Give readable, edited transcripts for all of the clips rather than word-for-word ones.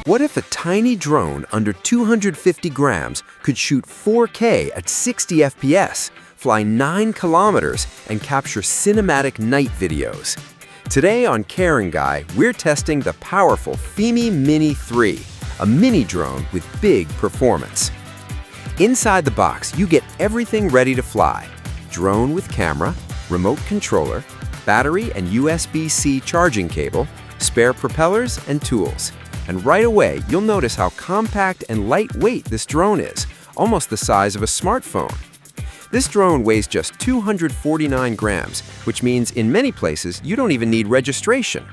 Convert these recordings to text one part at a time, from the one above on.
What if a tiny drone under 250 grams could shoot 4K at 60 FPS, fly 9 kilometers, and capture cinematic night videos? Today on Caring Guy, we're testing the powerful FIMI Mini 3, a mini drone with big performance. Inside the box, you get everything ready to fly. Drone with camera, remote controller, battery and USB-C charging cable, spare propellers, and tools. And right away, you'll notice how compact and lightweight this drone is, almost the size of a smartphone. This drone weighs just 249 grams, which means in many places you don't even need registration.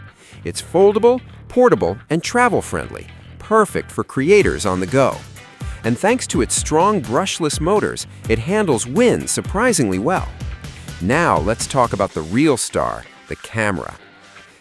It's foldable, portable, and travel-friendly, perfect for creators on the go. And thanks to its strong brushless motors, it handles wind surprisingly well. Now let's talk about the real star, the camera.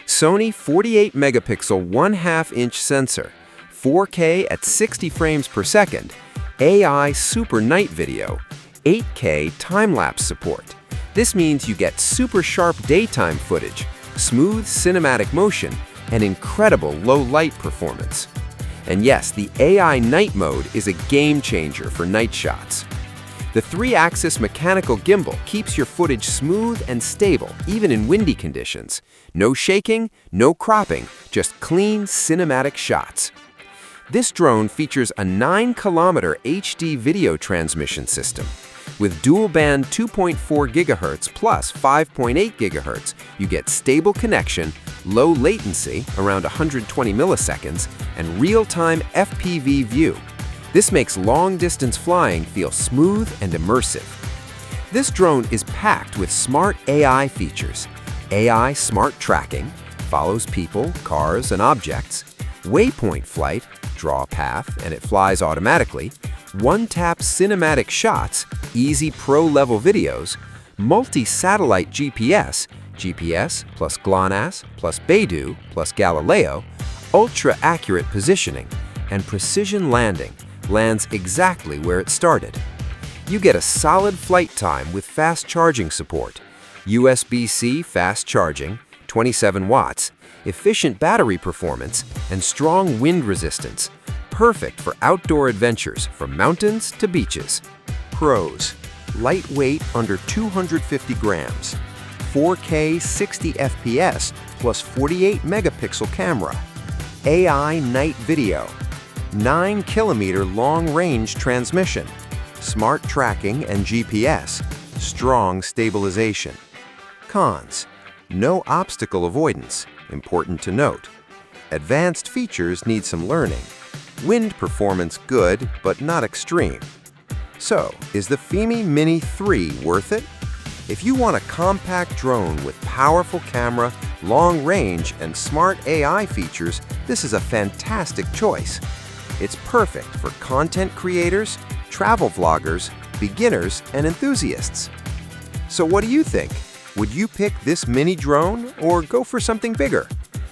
Sony 48-megapixel 1/2-inch sensor, 4K at 60 frames per second, AI super night video, 8K time-lapse support. This means you get super sharp daytime footage, smooth cinematic motion, and incredible low light performance. And yes, the AI night mode is a game changer for night shots. The 3-axis mechanical gimbal keeps your footage smooth and stable, even in windy conditions. No shaking, no cropping, just clean cinematic shots. This drone features a 9-kilometer HD video transmission system. With dual-band 2.4 GHz plus 5.8 GHz, you get stable connection, low latency, around 120 milliseconds, and real-time FPV view. This makes long-distance flying feel smooth and immersive. This drone is packed with smart AI features. AI smart tracking, follows people, cars, and objects. Waypoint flight, draw a path, and it flies automatically. One-tap cinematic shots, easy pro-level videos. Multi-satellite GPS, GPS plus GLONASS plus Beidou plus Galileo. Ultra-accurate positioning, and precision landing. Lands exactly where it started. You get a solid flight time with fast charging support, USB-C fast charging, 27 watts, efficient battery performance, and strong wind resistance, perfect for outdoor adventures from mountains to beaches. Pros: lightweight under 250 grams, 4K 60 FPS plus 48-megapixel camera, AI night video, 9-kilometer long-range transmission, smart tracking and GPS, strong stabilization. Cons: no obstacle avoidance, important to note. Advanced features need some learning. Wind performance good, but not extreme. So, is the FIMI Mini 3 worth it? If you want a compact drone with powerful camera, long range, and smart AI features, this is a fantastic choice. It's perfect for content creators, travel vloggers, beginners, and enthusiasts. So what do you think? Would you pick this mini drone or go for something bigger?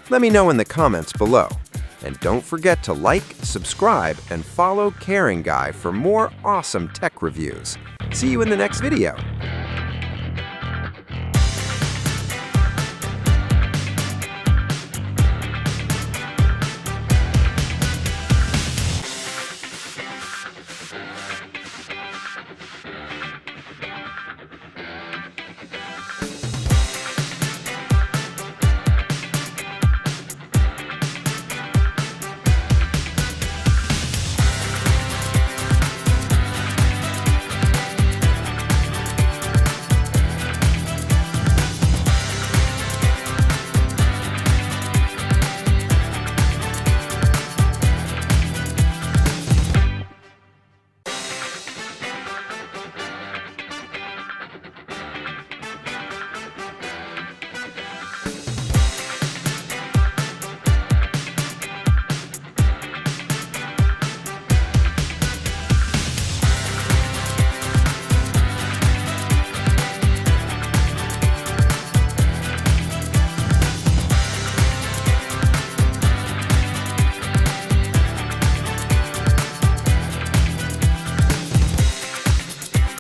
Let me know in the comments below. And don't forget to like, subscribe, and follow Caring Guy for more awesome tech reviews. See you in the next video.